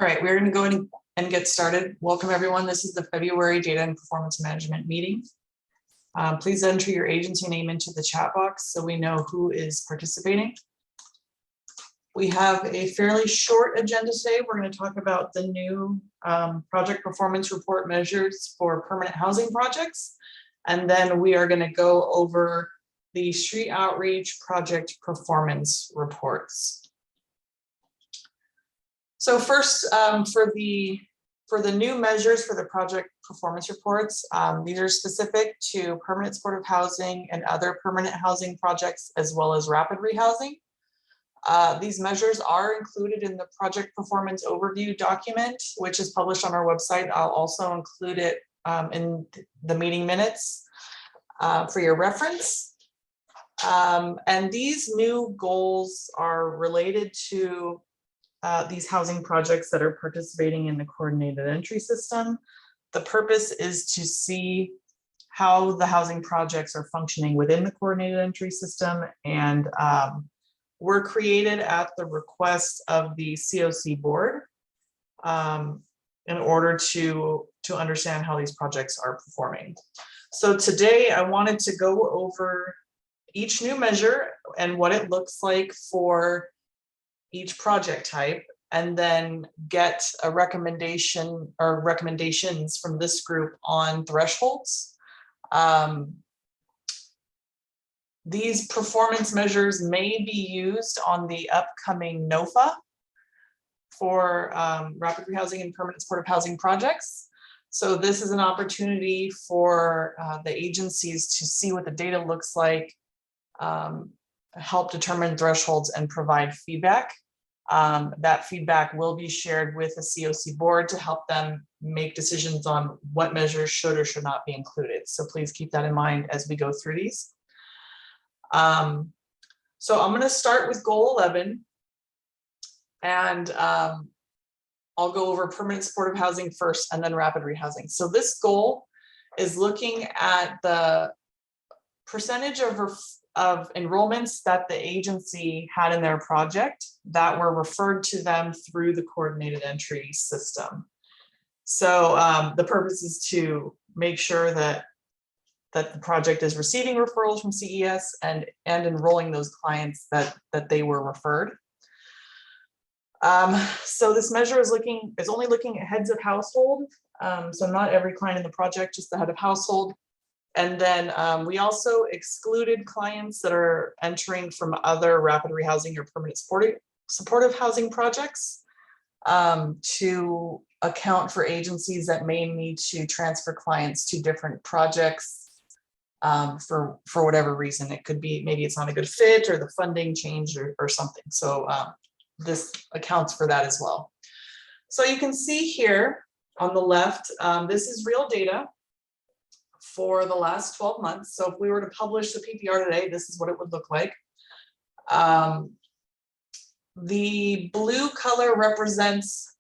All right, we're going to go in and get started. Welcome, everyone. This is the February Data and Performance Management meeting. Please enter your agency name into the chat box so we know who is participating. We have a fairly short agenda today. We're going to talk about the new project performance report measures for permanent housing projects. And then we are going to go over the street outreach project performance reports. So first, for the new measures for the project performance reports, these are specific to permanent supportive housing and other permanent housing projects, as well as rapid rehousing. These measures are included in the project performance overview document, which is published on our website. I'll also include it in the meeting minutes for your reference. And these new goals are related to these housing projects that are participating in the coordinated entry system. The purpose is to see how the housing projects are functioning within the coordinated entry system, and were created at the request of the COC board in order to understand how these projects are performing. So today I wanted to go over each new measure and what it looks like for each project type, and then get a recommendation or recommendations from this group on thresholds. These performance measures may be used on the upcoming NOFA for rapid rehousing and permanent supportive housing projects. So this is an opportunity for the agencies to see what the data looks like, help determine thresholds, and provide feedback. That feedback will be shared with the COC board to help them make decisions on what measures should or should not be included. So please keep that in mind as we go through these. So I'm going to start with goal 11, and I'll go over permanent supportive housing first and then rapid rehousing. So this goal is looking at the percentage of enrollments that the agency had in their project that were referred to them through the coordinated entry system. So the purpose is to make sure that the project is receiving referrals from CES and enrolling those clients that they were referred. So this measure is only looking at heads of household. So not every client in the project, just the head of household. And then we also excluded clients that are entering from other rapid rehousing or permanent supportive housing projects to account for agencies that may need to transfer clients to different projects for whatever reason. It could be maybe it's not a good fit, or the funding changed, or something. So this accounts for that as well. So you can see here on the left, this is real data for the last 12 months. So if we were to publish the PPR today, this is what it would look like. The blue color represents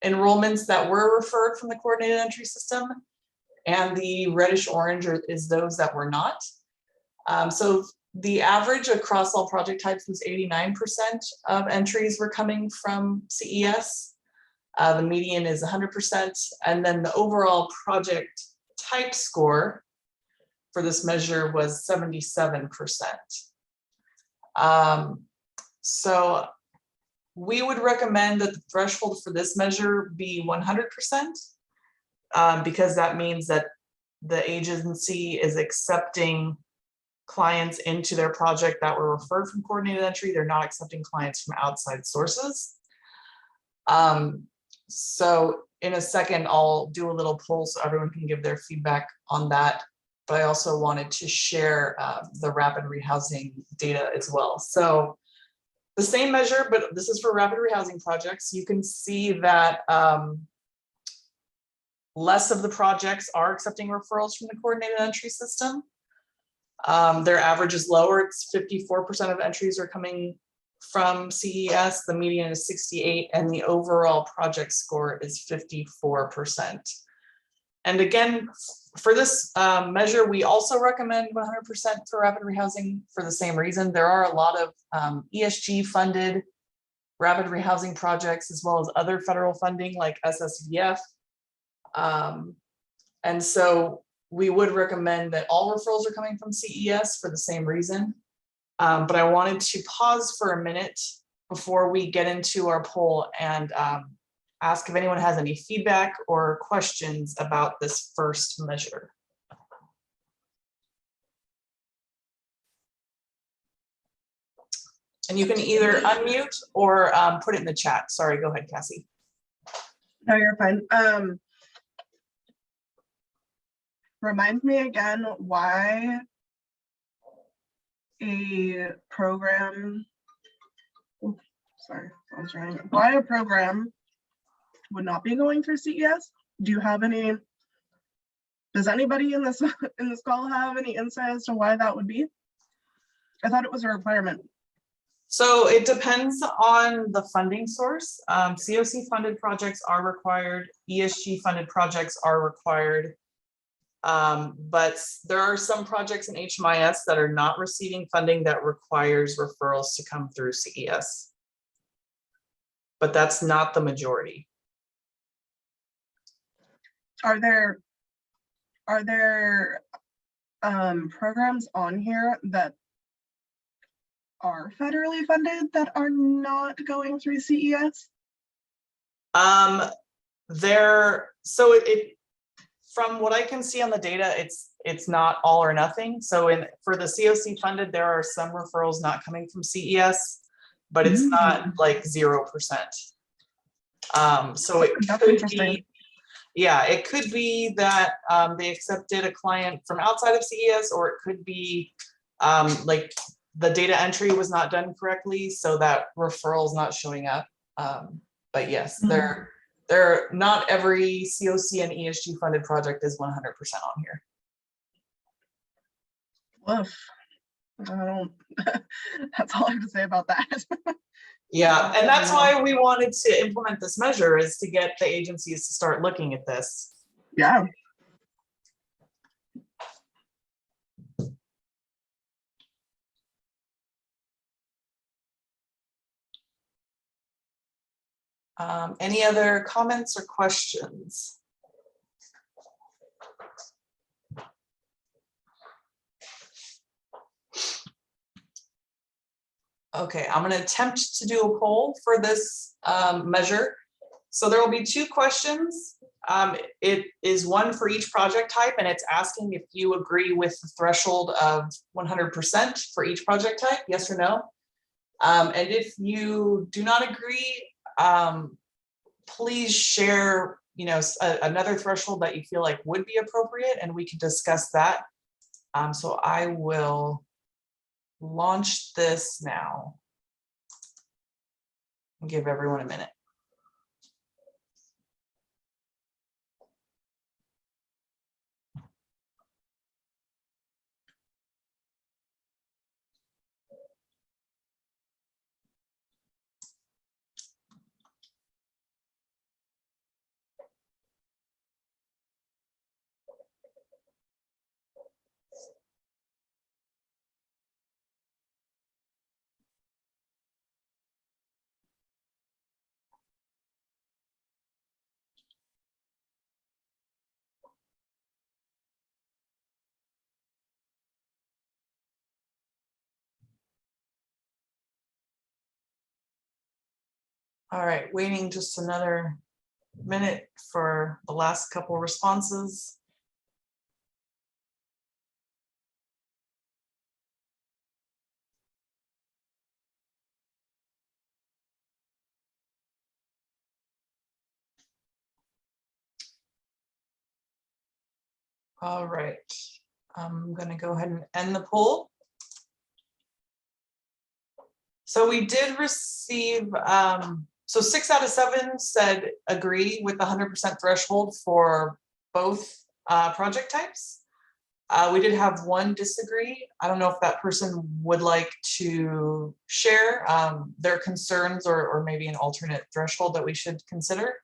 enrollments that were referred from the coordinated entry system, and the reddish orange is those that were not. So the average across all project types was 89% of entries were coming from CES. The median is 100%, and then the overall project type score for this measure was 77%. So we would recommend that the threshold for this measure be 100%, because that means that the agency is accepting clients into their project that were referred from coordinated entry. They're not accepting clients from outside sources. So in a second, I'll do a little poll so everyone can give their feedback on that. But I also wanted to share the rapid rehousing data as well. So the same measure, but this is for rapid rehousing projects. You can see that less of the projects are accepting referrals from the coordinated entry system. Their average is lower. It's 54% of entries are coming from CES. The median is 68, and the overall project score is 54%. And again, for this measure, we also recommend 100% for rapid rehousing for the same reason. There are a lot of ESG funded rapid rehousing projects, as well as other federal funding like SSVF. And so we would recommend that all referrals are coming from CES for the same reason. But I wanted to pause for a minute before we get into our poll and ask if anyone has any feedback or questions about this first measure. And you can either unmute or put it in the chat. Sorry, go ahead, Cassie. No, you're fine. Remind me again why a program, why a program would not be going through CES? Do you have any, does anybody in this call have any insight as to why that would be? I thought it was a requirement. So it depends on the funding source. COC funded projects are required, ESG funded projects are required. But there are some projects in HMIS that are not receiving funding that requires referrals to come through CES. But that's not the majority. Are there programs on here that are federally funded that are not going through CES? So from what I can see on the data, it's not all or nothing. So for the COC funded, there are some referrals not coming from CES, but it's not like 0%. So it could be, yeah, it could be that they accepted a client from outside of CES, or it could be like the data entry was not done correctly, so that referral is not showing up. But yes, they're not every COC and ESG funded project is 100% on here. Woof. That's all I have to say about that. Yeah, and that's why we wanted to implement this measure, is to get the agencies to start looking at this. Yeah. Any other comments or questions? Okay, I'm going to attempt to do a poll for this measure. So there will be 2 questions. It is one for each project type, and it's asking if you agree with the threshold of 100% for each project type, yes or no. And if you do not agree, please share, another threshold that you feel like would be appropriate, and we can discuss that. So I will launch this now and give everyone a minute. All right, waiting just another minute for the last couple responses. All right, I'm going to go ahead and end the poll. So we did receive, so 6 out of 7 said agree with the 100% threshold for both project types. We did have 1 disagree. I don't know if that person would like to share their concerns or maybe an alternate threshold that we should consider.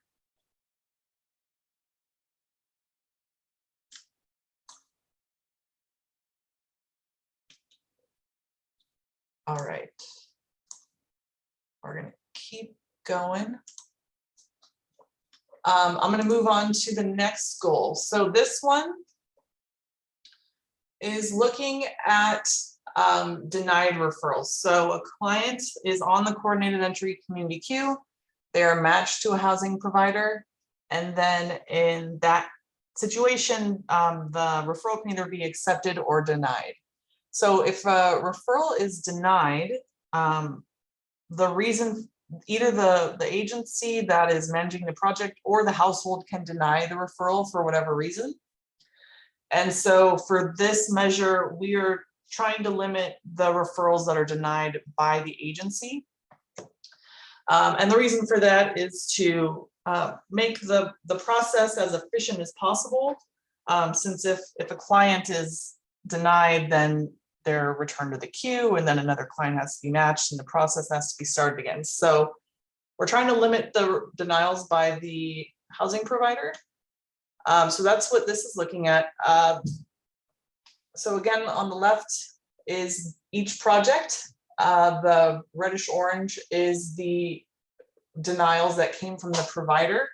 All right. We're going to keep going. I'm going to move on to the next goal. So this one is looking at denied referrals. So a client is on the coordinated entry community queue. They are matched to a housing provider. And then in that situation, the referral can either be accepted or denied. So if a referral is denied, the reason either the agency that is managing the project or the household can deny the referral for whatever reason. And so for this measure, we are trying to limit the referrals that are denied by the agency. And the reason for that is to make the process as efficient as possible. Since if a client is denied, then they're returned to the queue, and then another client has to be matched, and the process has to be started again. So we're trying to limit the denials by the housing provider. So that's what this is looking at. So again, on the left is each project. The reddish orange is the denials that came from the provider,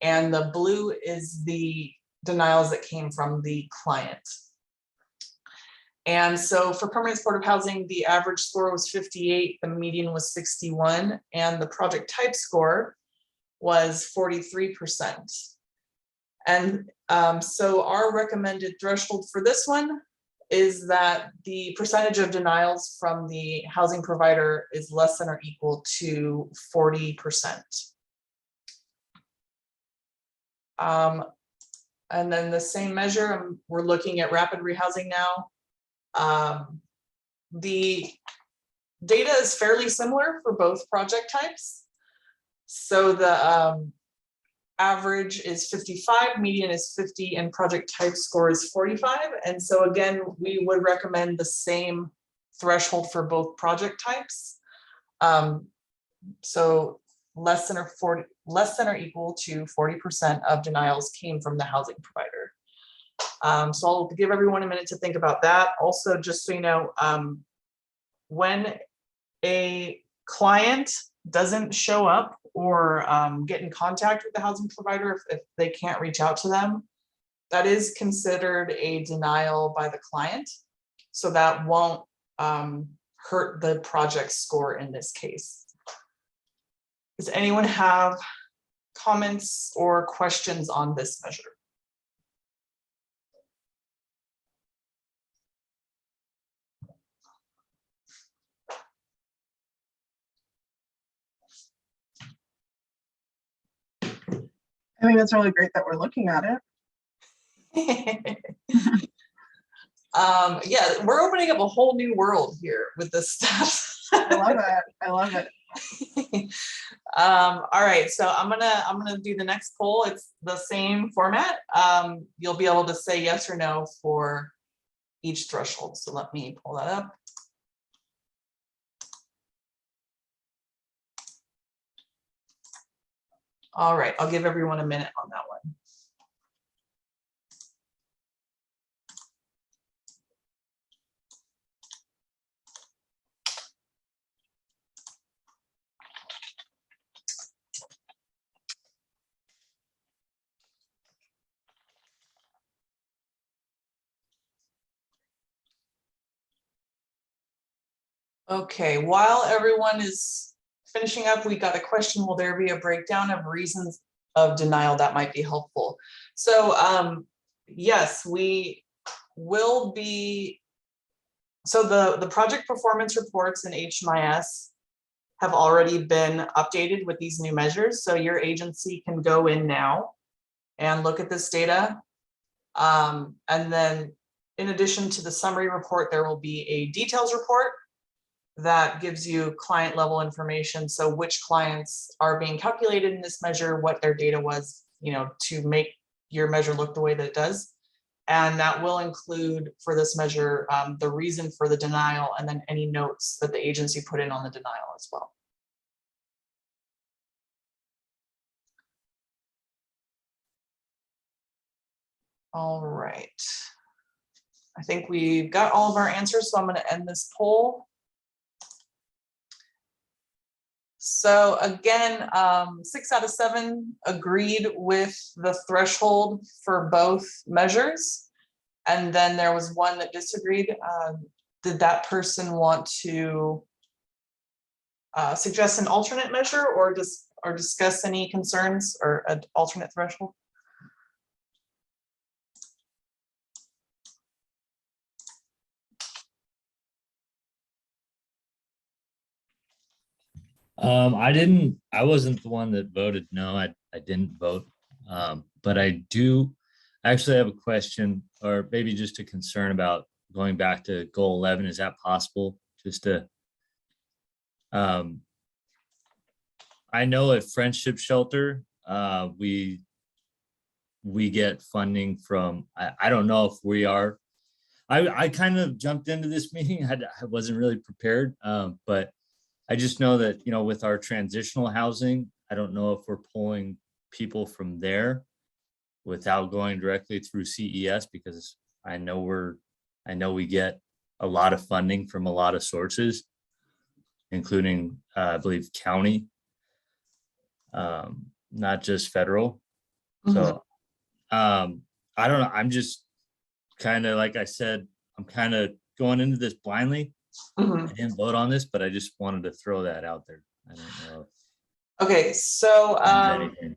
and the blue is the denials that came from the client. And so for permanent supportive housing, the average score was 58, the median was 61, and the project type score was 43%. And so our recommended threshold for this one is that the percentage of denials from the housing provider is less than or equal to 40%. And then the same measure, we're looking at rapid rehousing now. The data is fairly similar for both project types. So the average is 55, median is 50, and project type score is 45. And so again, we would recommend the same threshold for both project types. So less than or equal to 40% of denials came from the housing provider. So I'll give everyone a minute to think about that. Also, just so you know, when a client doesn't show up or get in contact with the housing provider, if they can't reach out to them, that is considered a denial by the client. So that won't hurt the project score in this case. Does anyone have comments or questions on this measure? I think it's really great that we're looking at it. Yeah, we're opening up a whole new world here with this stuff. I love it. I love it. All right, so I'm gonna do the next poll. It's the same format. You'll be able to say yes or no for each threshold. So let me pull that up. All right, I'll give everyone a minute on that one. Okay, while everyone is finishing up, we got a question, will there be a breakdown of reasons of denial that might be helpful? So yes, we will be, so the project performance reports in HMIS have already been updated with these new measures. So your agency can go in now and look at this data. And then in addition to the summary report, there will be a details report that gives you client level information. So which clients are being calculated in this measure, what their data was, you know, to make your measure look the way that it does. And that will include for this measure, the reason for the denial, and then any notes that the agency put in on the denial as well. All right. I think we've got all of our answers, so I'm going to end this poll. So again, 6 out of 7 agreed with the threshold for both measures. And then there was one that disagreed. Did that person want to suggest an alternate measure or discuss any concerns or an alternate threshold? I wasn't the one that voted no. I didn't vote. But I do actually have a question, or maybe just a concern about going back to goal 11. Is that possible? Just to, I know at Friendship Shelter, we get funding from, I don't know if we are, I kind of jumped into this meeting. I wasn't really prepared, but I just know that, with our transitional housing, I don't know if we're pulling people from there without going directly through CES, because I know we get a lot of funding from a lot of sources, including, I believe, county, not just federal. So, I don't know. I'm just kind of, like I said, I'm kind of going into this blindly. I didn't vote on this, but I just wanted to throw that out there. I don't know. Okay, so Anything.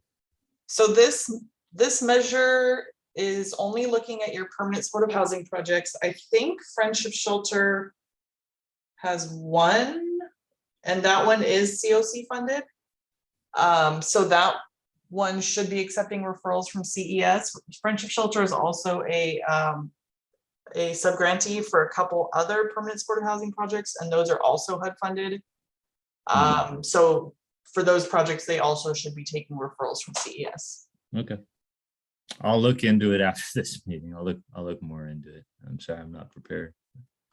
so this measure is only looking at your permanent supportive housing projects. I think Friendship Shelter has one, and that one is COC funded. So that one should be accepting referrals from CES. Friendship Shelter is also a subgrantee for a couple other permanent supportive housing projects, and those are also HUD funded. So for those projects, they also should be taking referrals from CES. Okay. I'll look into it after this meeting. I'll look more into it. I'm sorry, I'm not prepared.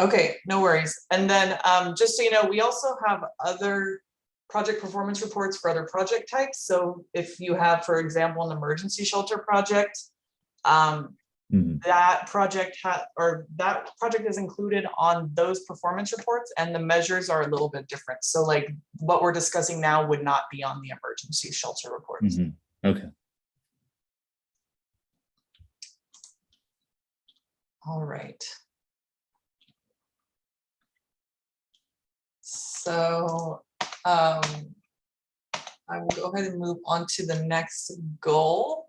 Okay, no worries. And then just so you know, we also have other project performance reports for other project types. So if you have, for example, an emergency shelter project, that project is included on those performance reports, and the measures are a little bit different. So like what we're discussing now would not be on the emergency shelter reports. Okay. All right. So I will go ahead and move on to the next goal.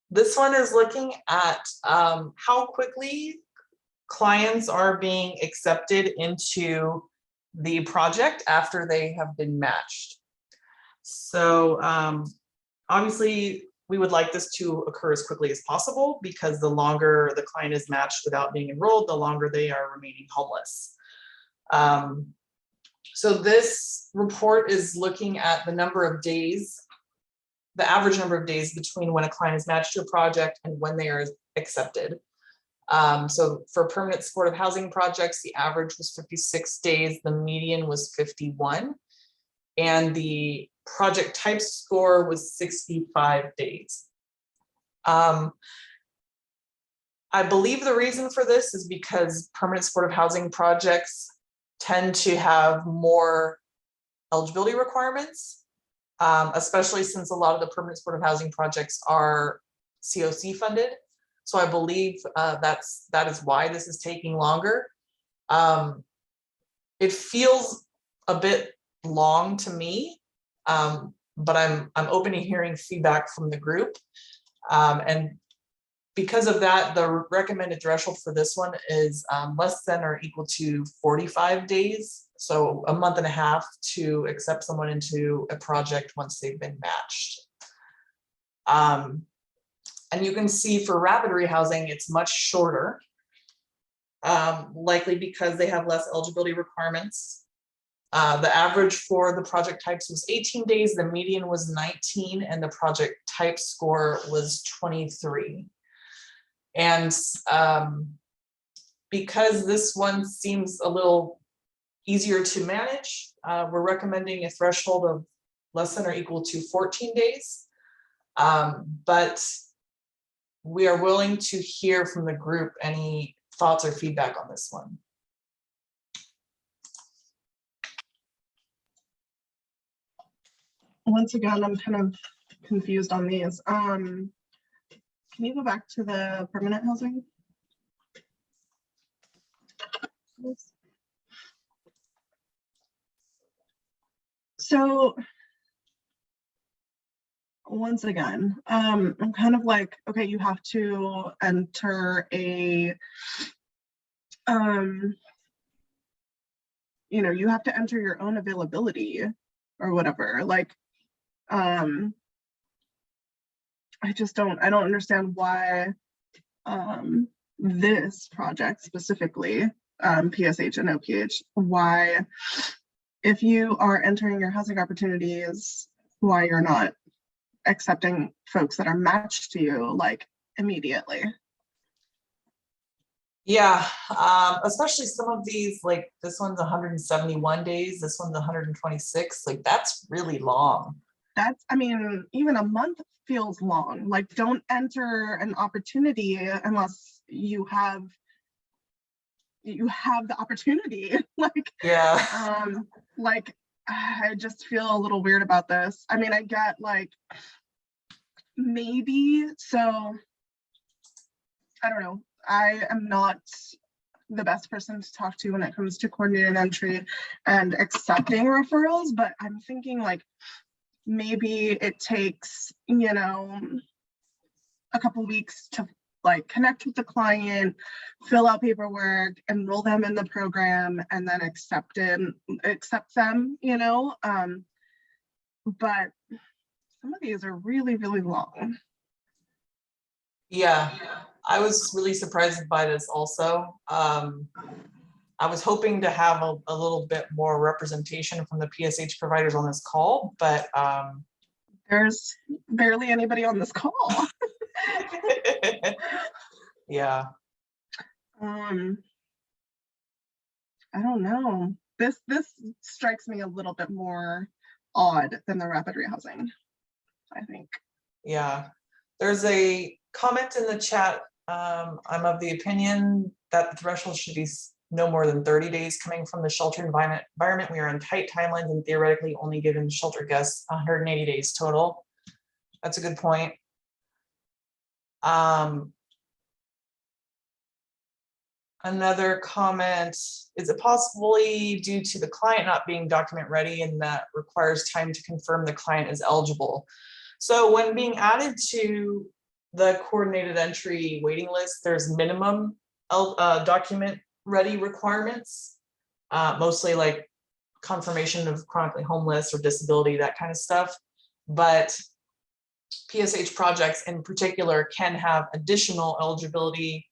This one is looking at how quickly clients are being accepted into the project after they have been matched. So obviously, we would like this to occur as quickly as possible, because the longer the client is matched without being enrolled, the longer they are remaining homeless. So this report is looking at the number of days, the average number of days between when a client is matched to a project and when they are accepted. So for permanent supportive housing projects, the average was 56 days, the median was 51, and the project type score was 65 days. I believe the reason for this is because permanent supportive housing projects tend to have more eligibility requirements, especially since a lot of the permanent supportive housing projects are COC funded. So I believe that is why this is taking longer. It feels a bit long to me, but I'm open to hearing feedback from the group. And because of that, the recommended threshold for this one is less than or equal to 45 days. So a month and a half to accept someone into a project once they've been matched. And you can see for rapid rehousing, it's much shorter, likely because they have less eligibility requirements. The average for the project types was 18 days, the median was 19, and the project type score was 23. And because this one seems a little easier to manage, we're recommending a threshold of less than or equal to 14 days. But we are willing to hear from the group any thoughts or feedback on this one. once again, I'm kind of confused on these. Can you go back to the permanent housing? So once again, I'm kind of like, okay, you have to enter a, you know, you have to enter your own availability or whatever. Like, I don't understand why this project specifically, PSH and OPH, why, if you are entering your housing opportunities, why you're not accepting folks that are matched to you like immediately. Yeah, especially some of these, like this one's 171 days, this one's 126, like that's really long. That's, I mean, even a month feels long. Like, don't enter an opportunity unless you have the opportunity. Like, Yeah. like I just feel a little weird about this. I mean, I get like maybe, so I don't know. I am not the best person to talk to when it comes to coordinated entry and accepting referrals, but I'm thinking like maybe it takes, you know, a couple weeks to like connect with the client, fill out paperwork, enroll them in the program, and then accept them, you know. But some of these are really, really long. Yeah, I was really surprised by this also. I was hoping to have a little bit more representation from the PSH providers on this call, but there's barely anybody on this call. Yeah. I don't know. This strikes me a little bit more odd than the rapid rehousing, I think. Yeah, there's a comment in the chat. I'm of the opinion that the threshold should be no more than 30 days coming from the shelter environment. We are on tight timelines and theoretically only given shelter guests 180 days total. That's a good point. Another comment, is it possibly due to the client not being document ready and that requires time to confirm the client is eligible? So when being added to the coordinated entry waiting list, there's minimum document ready requirements, mostly like confirmation of chronically homeless or disability, that kind of stuff. But PSH projects in particular can have additional eligibility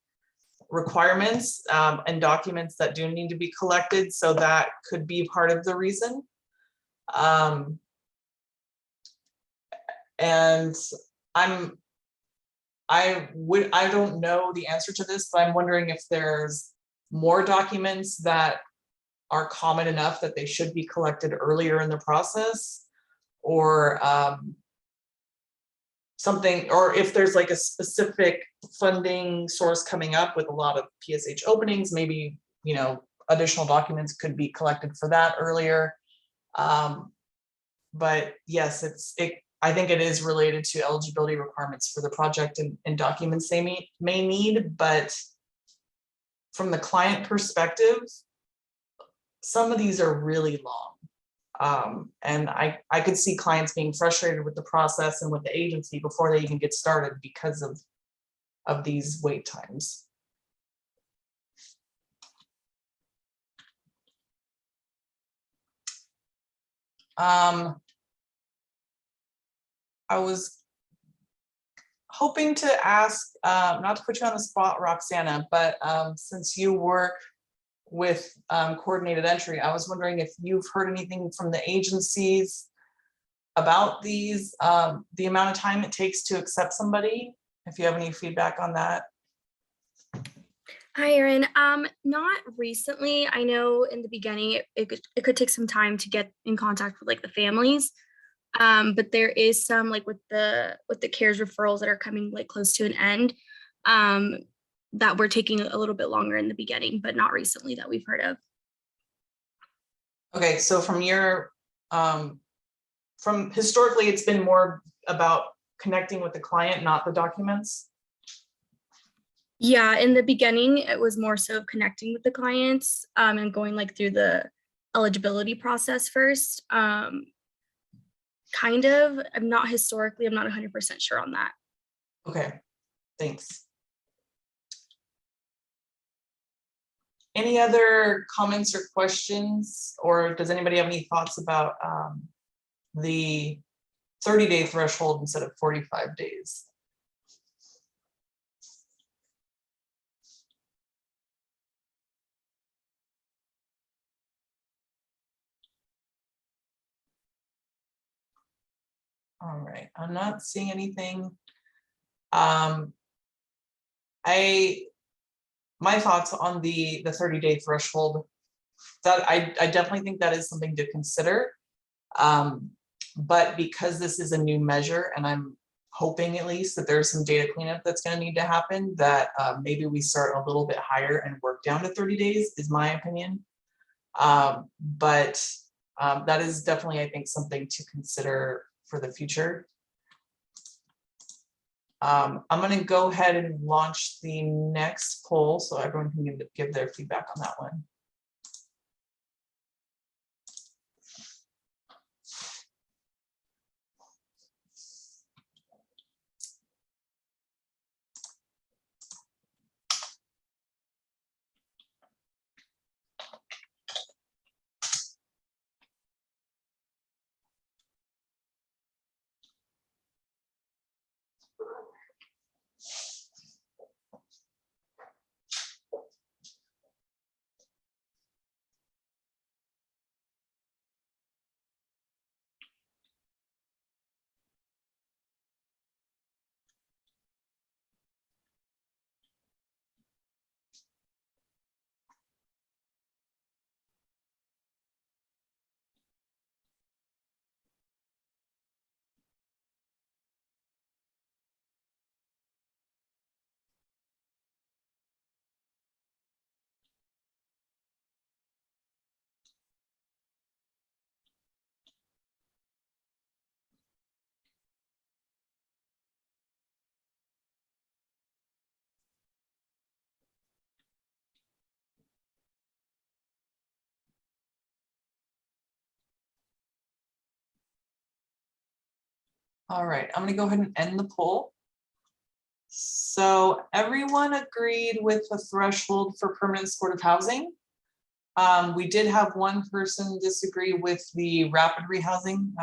requirements and documents that do need to be collected. So that could be part of the reason. And I don't know the answer to this, but I'm wondering if there's more documents that are common enough that they should be collected earlier in the process, or something, or if there's like a specific funding source coming up with a lot of PSH openings, maybe, you know, additional documents could be collected for that earlier. But yes, I think it is related to eligibility requirements for the project and documents they may need, but from the client perspective, some of these are really long. And I could see clients being frustrated with the process and with the agency before they even get started because of these wait times. I was hoping to ask, not to put you on the spot, Roxana, but since you work with coordinated entry, I was wondering if you've heard anything from the agencies about these, the amount of time it takes to accept somebody, if you have any feedback on that. Hi, Erin. Not recently. I know in the beginning it could take some time to get in contact with like the families. But there is some like with the CARES referrals that are coming like close to an end, that were taking a little bit longer in the beginning, but not recently that we've heard of. Okay, so from your from historically, it's been more about connecting with the client, not the documents. Yeah, in the beginning, it was more so connecting with the clients and going like through the eligibility process first. Kind of, I'm not 100% sure on that. Okay, thanks. Any other comments or questions, or does anybody have any thoughts about the 30-day threshold instead of 45 days? All right, I'm not seeing anything. My thoughts on the 30-day threshold, that I definitely think that is something to consider. But because this is a new measure, and I'm hoping at least that there's some data cleanup that's going to need to happen, that maybe we start a little bit higher and work down to 30 days is my opinion. But that is definitely, I think, something to consider for the future. I'm going to go ahead and launch the next poll so everyone can give their feedback on that one. All right, I'm going to go ahead and end the poll. So everyone agreed with the threshold for permanent supportive housing. We did have one person disagree with the rapid rehousing.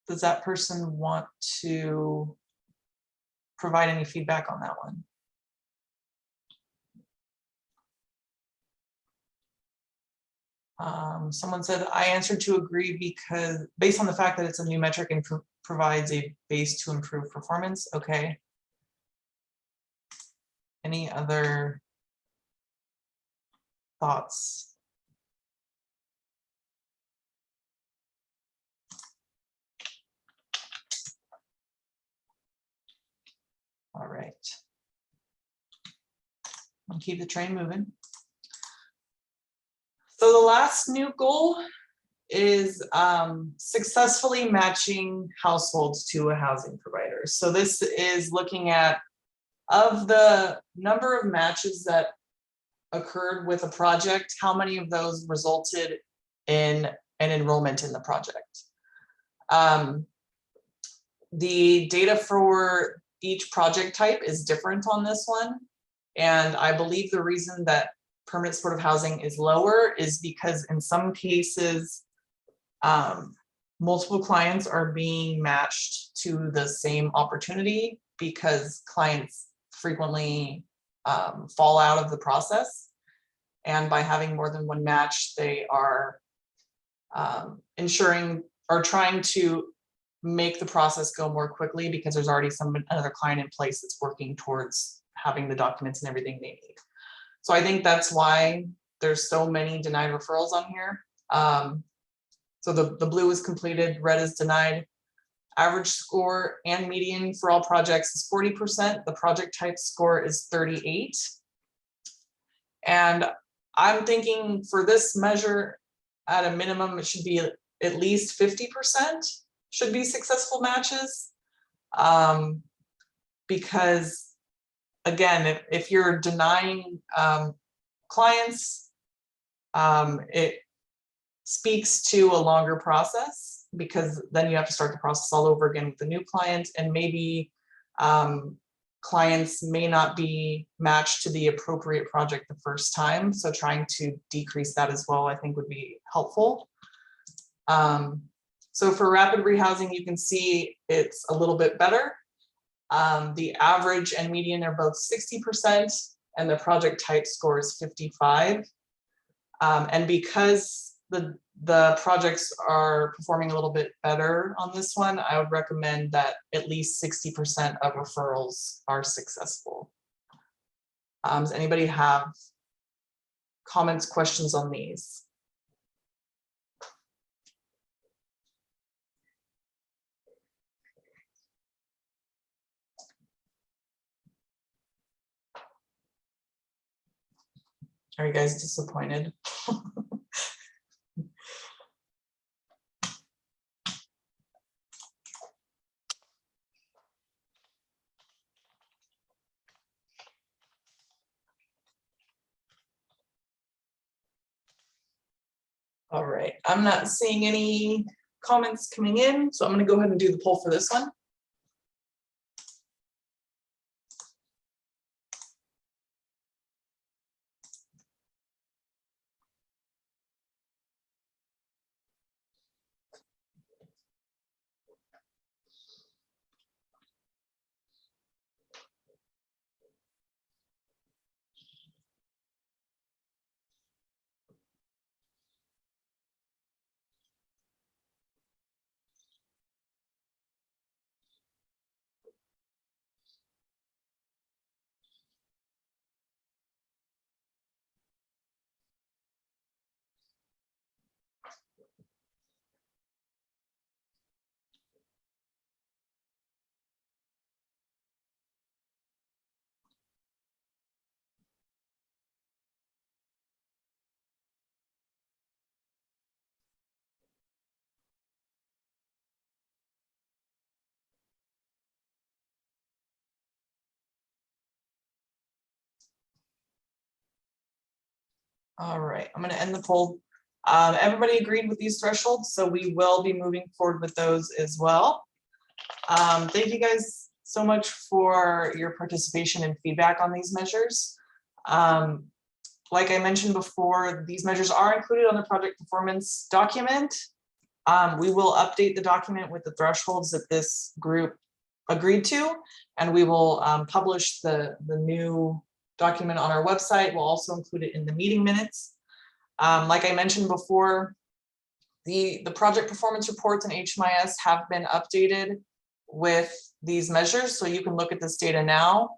Does that person want to provide any feedback on that one? Someone said, I answered to agree because based on the fact that it's a new metric and provides a base to improve performance. Okay. Any other thoughts? All right. I'll keep the train moving. So the last new goal is successfully matching households to a housing provider. So this is looking at, of the number of matches that occurred with a project, how many of those resulted in an enrollment in the project. The data for each project type is different on this one. And I believe the reason that permanent supportive housing is lower is because in some cases, multiple clients are being matched to the same opportunity because clients frequently fall out of the process. And by having more than one match, they are ensuring or trying to make the process go more quickly because there's already another client in place that's working towards having the documents and everything they need. So I think that's why there's so many denied referrals on here. So the blue is completed, red is denied. Average score and median for all projects is 40%. The project type score is 38. And I'm thinking for this measure, at a minimum, it should be at least 50% should be successful matches. Because again, if you're denying clients, it speaks to a longer process, because then you have to start the process all over again with the new client, and maybe clients may not be matched to the appropriate project the first time. So trying to decrease that as well, I think would be helpful. So for rapid rehousing, you can see it's a little bit better. The average and median are both 60%, and the project type score is 55. And because the projects are performing a little bit better on this one, I would recommend that at least 60% of referrals are successful. Does anybody have comments, questions on these? Are you guys disappointed? All right, I'm not seeing any comments coming in, so I'm going to go ahead and do the poll for this one. All right, I'm going to end the poll. Everybody agreed with these thresholds, so we will be moving forward with those as well. Thank you guys so much for your participation and feedback on these measures. Like I mentioned before, these measures are included on the project performance document. We will update the document with the thresholds that this group agreed to, and we will publish the new document on our website. We'll also include it in the meeting minutes. Like I mentioned before, the project performance reports and HMIS have been updated with these measures, so you can look at this data now.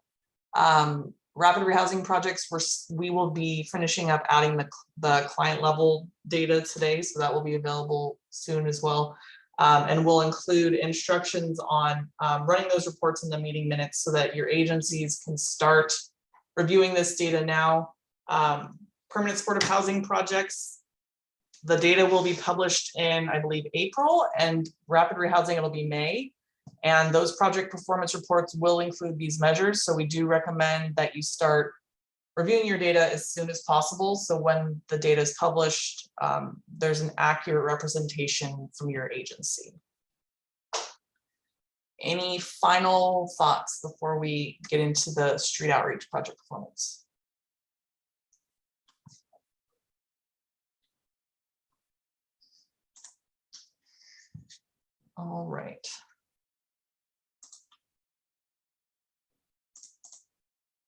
Rapid rehousing projects, we will be finishing up adding the client level data today, so that will be available soon as well. And we'll include instructions on running those reports in the meeting minutes so that your agencies can start reviewing this data now. Permanent supportive housing projects, the data will be published in, I believe, April, and rapid rehousing, it'll be May. And those project performance reports will include these measures. So we do recommend that you start reviewing your data as soon as possible. So when the data is published, there's an accurate representation from your agency. Any final thoughts before we get into the street outreach project performance? All right.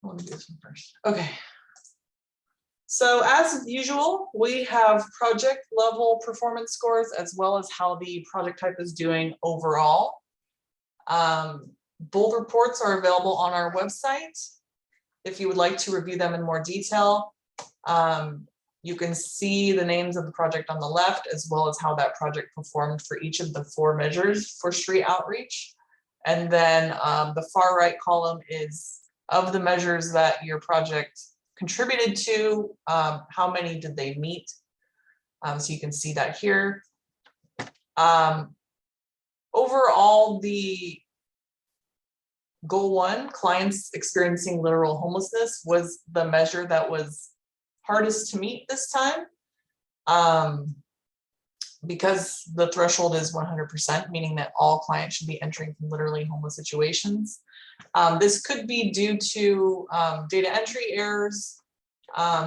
Let me do this one first. Okay. So as usual, we have project level performance scores as well as how the project type is doing overall. Both reports are available on our website. If you would like to review them in more detail, you can see the names of the project on the left, as well as how that project performed for each of the 4 measures for street outreach. And then the far right column is of the measures that your project contributed to, how many did they meet? So you can see that here. Overall, the goal 1, clients experiencing literal homelessness, was the measure that was hardest to meet this time. Because the threshold is 100%, meaning that all clients should be entering from literally homeless situations. This could be due to data entry errors,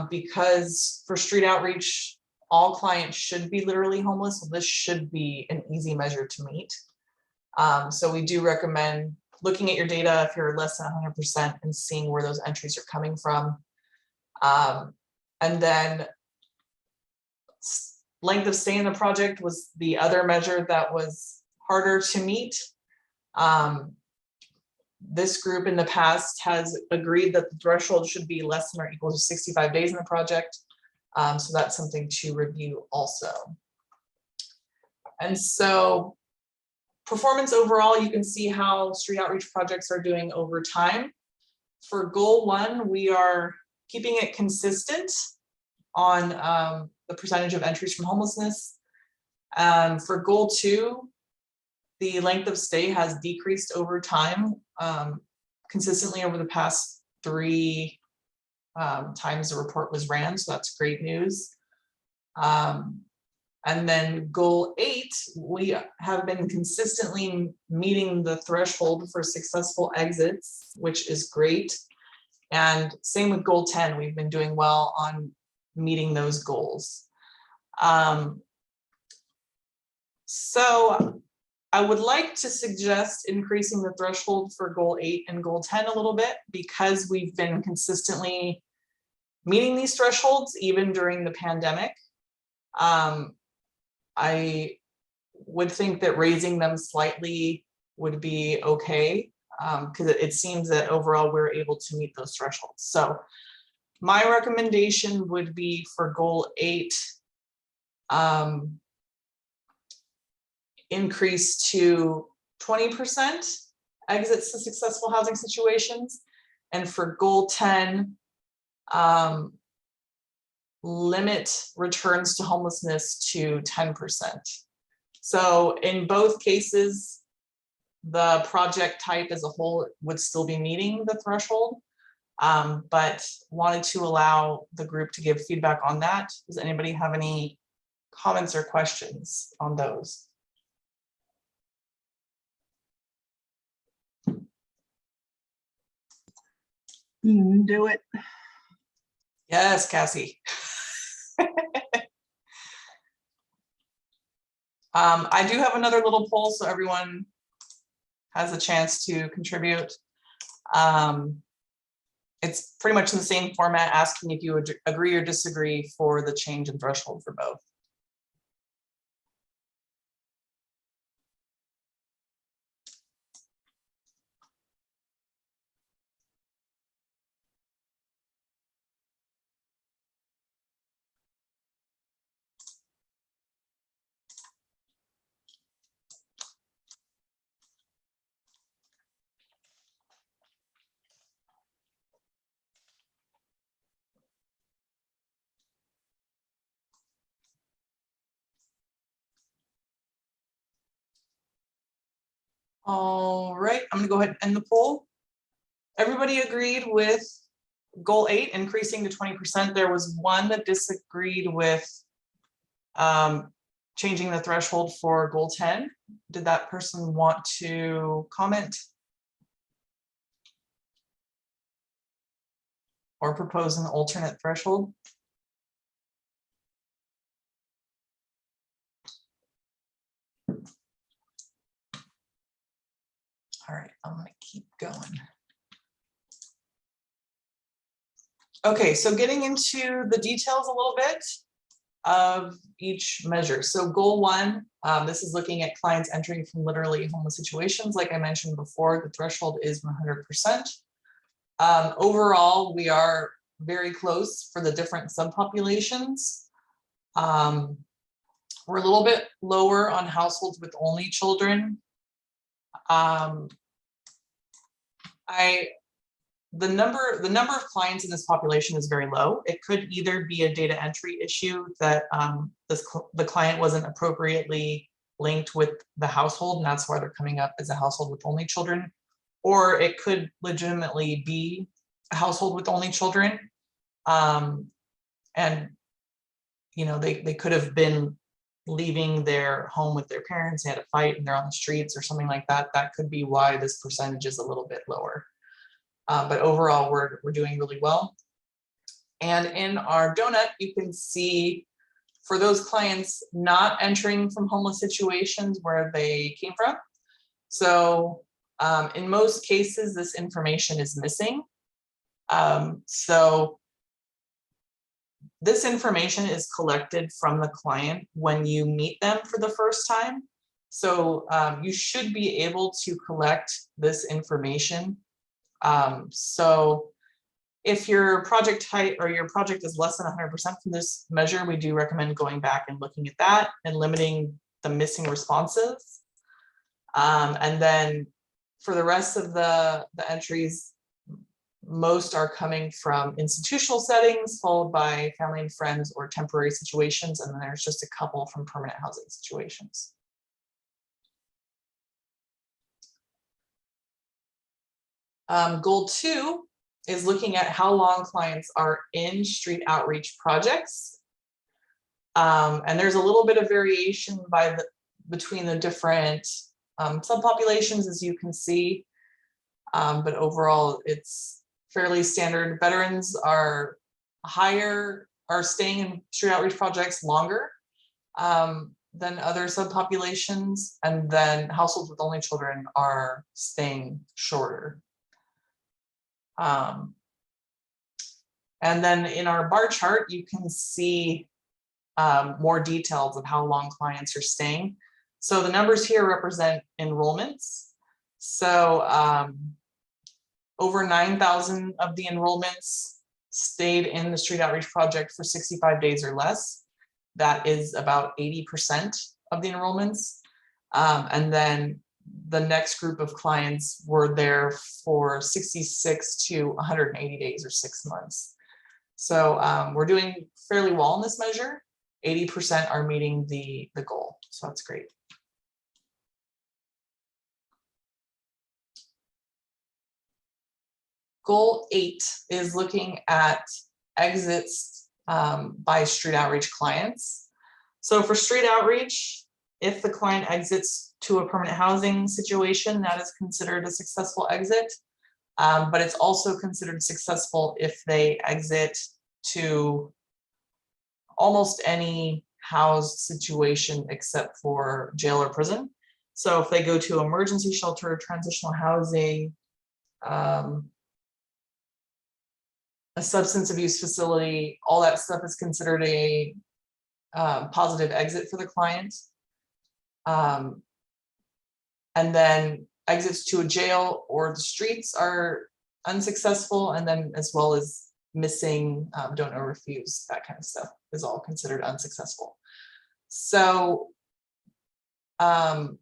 because for street outreach, all clients should be literally homeless, so this should be an easy measure to meet. So we do recommend looking at your data if you're less than 100% and seeing where those entries are coming from. And then length of stay in the project was the other measure that was harder to meet. This group in the past has agreed that the threshold should be less than or equal to 65 days in the project. So that's something to review also. And so performance overall, you can see how street outreach projects are doing over time. For goal 1, we are keeping it consistent on the percentage of entries from homelessness. For goal 2, the length of stay has decreased over time, consistently over the past 3 times the report was ran, so that's great news. And then goal 8, we have been consistently meeting the threshold for successful exits, which is great. And same with goal 10, we've been doing well on meeting those goals. So I would like to suggest increasing the threshold for goal 8 and goal 10 a little bit, because we've been consistently meeting these thresholds even during the pandemic. I would think that raising them slightly would be okay, because it seems that overall we're able to meet those thresholds. So my recommendation would be for goal 8, increase to 20% exits to successful housing situations, and for goal 10, limit returns to homelessness to 10%. So in both cases, the project type as a whole would still be meeting the threshold, but wanted to allow the group to give feedback on that. Does anybody have any comments or questions on those? Do it. Yes, Cassie. I do have another little poll, so everyone has a chance to contribute. It's pretty much in the same format, asking if you would agree or disagree for the change in threshold for both. All right, I'm gonna go ahead and end the poll. Everybody agreed with goal 8, increasing to 20%. There was one that disagreed with changing the threshold for goal 10. Did that person want to comment or propose an alternate threshold? All right, I'm gonna keep going. Okay, so getting into the details a little bit of each measure. So goal 1, this is looking at clients entering from literally homeless situations. Like I mentioned before, the threshold is 100%. Overall, we are very close for the different subpopulations. We're a little bit lower on households with only children. The number of clients in this population is very low. It could either be a data entry issue that the client wasn't appropriately linked with the household, and that's why they're coming up as a household with only children. Or it could legitimately be a household with only children. And, you know, they could have been leaving their home with their parents, they had a fight and they're on the streets or something like that. That could be why this percentage is a little bit lower. But overall, we're doing really well. And in our donut, you can see for those clients not entering from homeless situations where they came from. So in most cases, this information is missing. So this information is collected from the client when you meet them for the first time. So you should be able to collect this information. So if your project height or your project is less than 100% from this measure, we do recommend going back and looking at that and limiting the missing responses. And then for the rest of the entries, most are coming from institutional settings, followed by family and friends or temporary situations. And then there's just a couple from permanent housing situations. Goal 2 is looking at how long clients are in street outreach projects. And there's a little bit of variation between the different subpopulations, as you can see. But overall, it's fairly standard. Veterans are staying in street outreach projects longer than other subpopulations. And then households with only children are staying shorter. And then in our bar chart, you can see more details of how long clients are staying. So the numbers here represent enrollments. So over 9,000 of the enrollments stayed in the street outreach project for 65 days or less. That is about 80% of the enrollments. And then the next group of clients were there for 66 to 180 days or 6 months. So we're doing fairly well in this measure. 80% are meeting the goal, so that's great. Goal 8 is looking at exits by street outreach clients. So for street outreach, if the client exits to a permanent housing situation, that is considered a successful exit. But it's also considered successful if they exit to almost any housed situation except for jail or prison. So if they go to emergency shelter, transitional housing, a substance abuse facility, all that stuff is considered a positive exit for the client. And then exits to a jail or the streets are unsuccessful, and then as well as missing, don't know, refuse, that kind of stuff is all considered unsuccessful. So the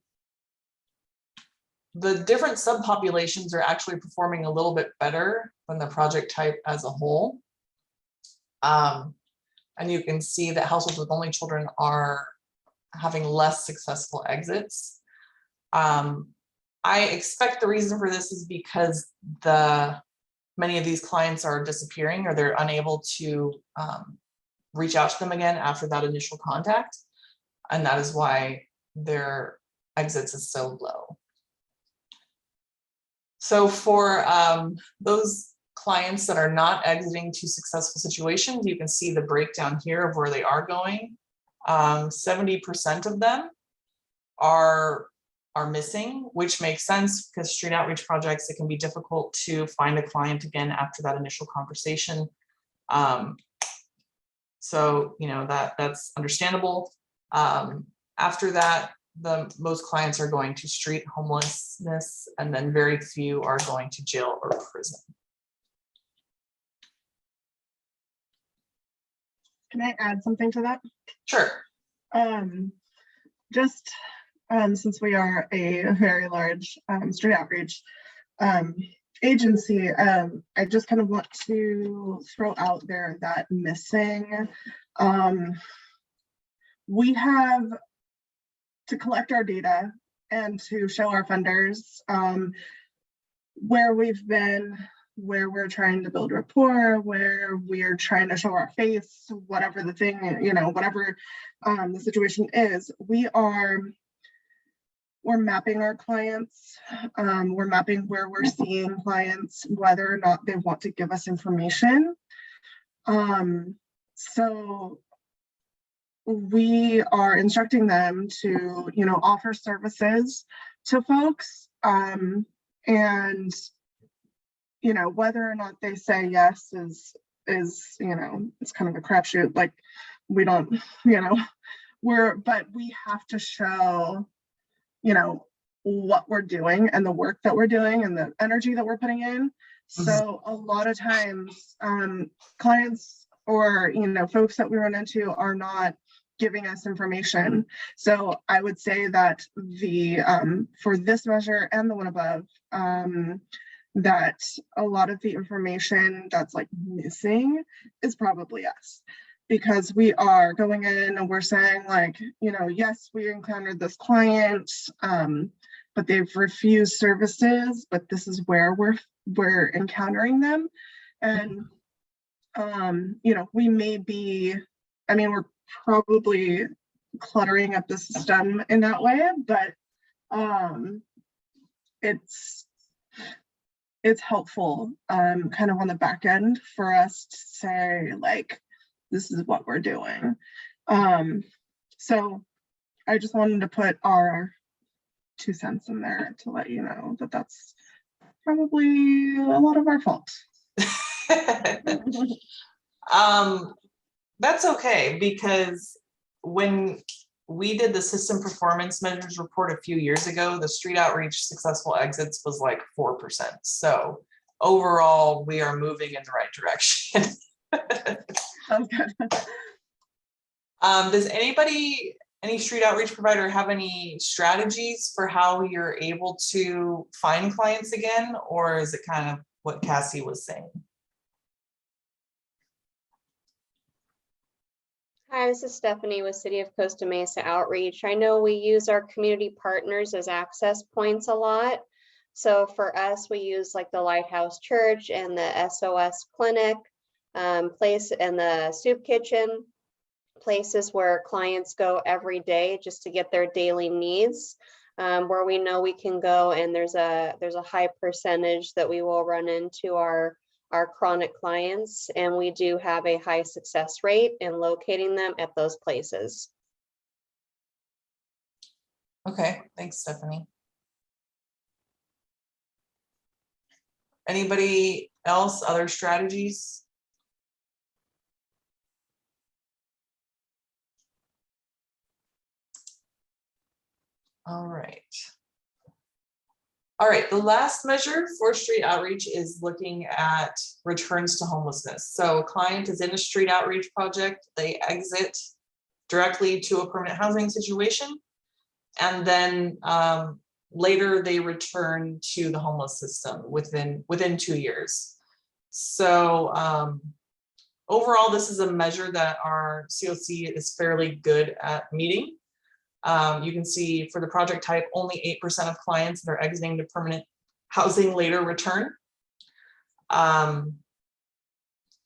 different subpopulations are actually performing a little bit better than the project type as a whole. And you can see that households with only children are having less successful exits. I expect the reason for this is because many of these clients are disappearing, or they're unable to reach out to them again after that initial contact. And that is why their exits is so low. So for those clients that are not exiting to successful situations, you can see the breakdown here of where they are going. 70% of them are missing, which makes sense because street outreach projects, it can be difficult to find a client again after that initial conversation. So, you know, that's understandable. After that, most clients are going to street homelessness, and then very few are going to jail or prison. Can I add something to that? Sure. Since we are a very large street outreach agency, I just kind of want to throw out there that missing, we have to collect our data and to show our funders where we've been, where we're trying to build rapport, where we're trying to show our face, whatever the thing, whatever the situation is. We're mapping our clients. We're mapping where we're seeing clients, whether or not they want to give us information. So we are instructing them to, offer services to folks, and, whether or not they say yes is, it's kind of a crapshoot. Like, we don't, but we have to show, what we're doing and the work that we're doing and the energy that we're putting in. So a lot of times, clients or, folks that we run into are not giving us information. So I would say that for this measure and the one above, that a lot of the information that's like missing is probably us, because we are going in and we're saying like, yes, we encountered this client, but they've refused services, but this is where we're encountering them. And, we may be, we're probably cluttering up the system in that way, but it's helpful kind of on the back end for us to say like, this is what we're doing. So I just wanted to put our 2 cents in there to let you know that that's probably a lot of our fault. That's okay, because when we did the system performance measures report a few years ago, the street outreach successful exits was like 4%. So overall, we are moving in the right direction. Sounds good. Does any street outreach provider have any strategies for how you're able to find clients again? Or is it kind of what Cassie was saying? Hi, this is Stephanie with City of Costa Mesa Outreach. I know we use our community partners as access points a lot. So for us, we use like the Lighthouse Church and the SOS Clinic place and the soup kitchen, places where clients go every day just to get their daily needs, where we know we can go, and there's a high percentage that we will run into our chronic clients, and we do have a high success rate in locating them at those places. Okay, thanks, Stephanie. Anybody else, other strategies? All right. All right, the last measure for street outreach is looking at returns to homelessness. So a client is in a street outreach project, they exit directly to a permanent housing situation, and then later they return to the homeless system within 2 years. So overall, this is a measure that our COC is fairly good at meeting. You can see for the project type, only 8% of clients that are exiting to permanent housing later return. And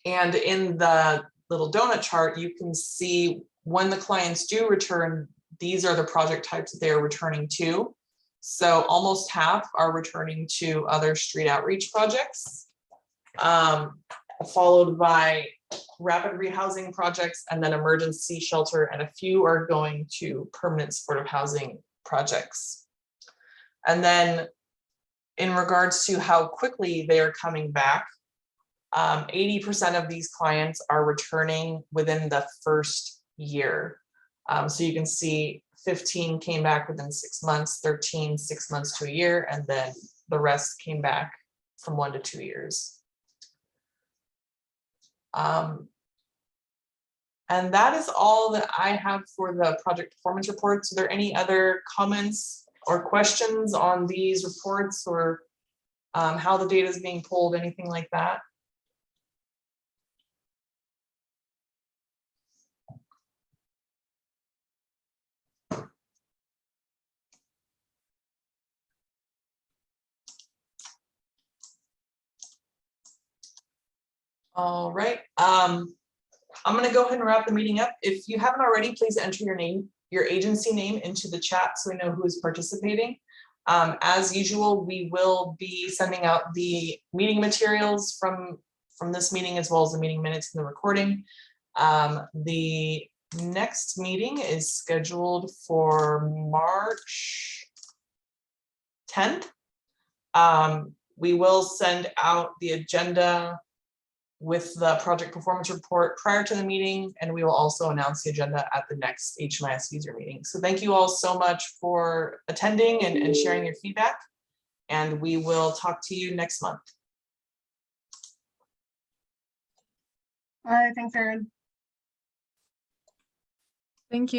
in the little donut chart, you can see when the clients do return, these are the project types that they are returning to. So almost half are returning to other street outreach projects, followed by rapid rehousing projects, and then emergency shelter, and a few are going to permanent supportive housing projects. And then in regards to how quickly they are coming back, 80% of these clients are returning within the first year. So you can see 15 came back within 6 months, 13, 6 months to a year, and then the rest came back from 1 to 2 years. And that is all that I have for the project performance reports. Are there any other comments or questions on these reports, or how the data is being pulled, anything like that? All right, I'm gonna go ahead and wrap the meeting up. If you haven't already, please enter your name, your agency name into the chat so we know who is participating. As usual, we will be sending out the meeting materials from this meeting as well as the meeting minutes and the recording. The next meeting is scheduled for March 10th. We will send out the agenda with the project performance report prior to the meeting, and we will also announce the agenda at the next HMIS user meeting. So thank you all so much for attending and sharing your feedback, and we will talk to you next month. All right, thanks, Erin. Thank you.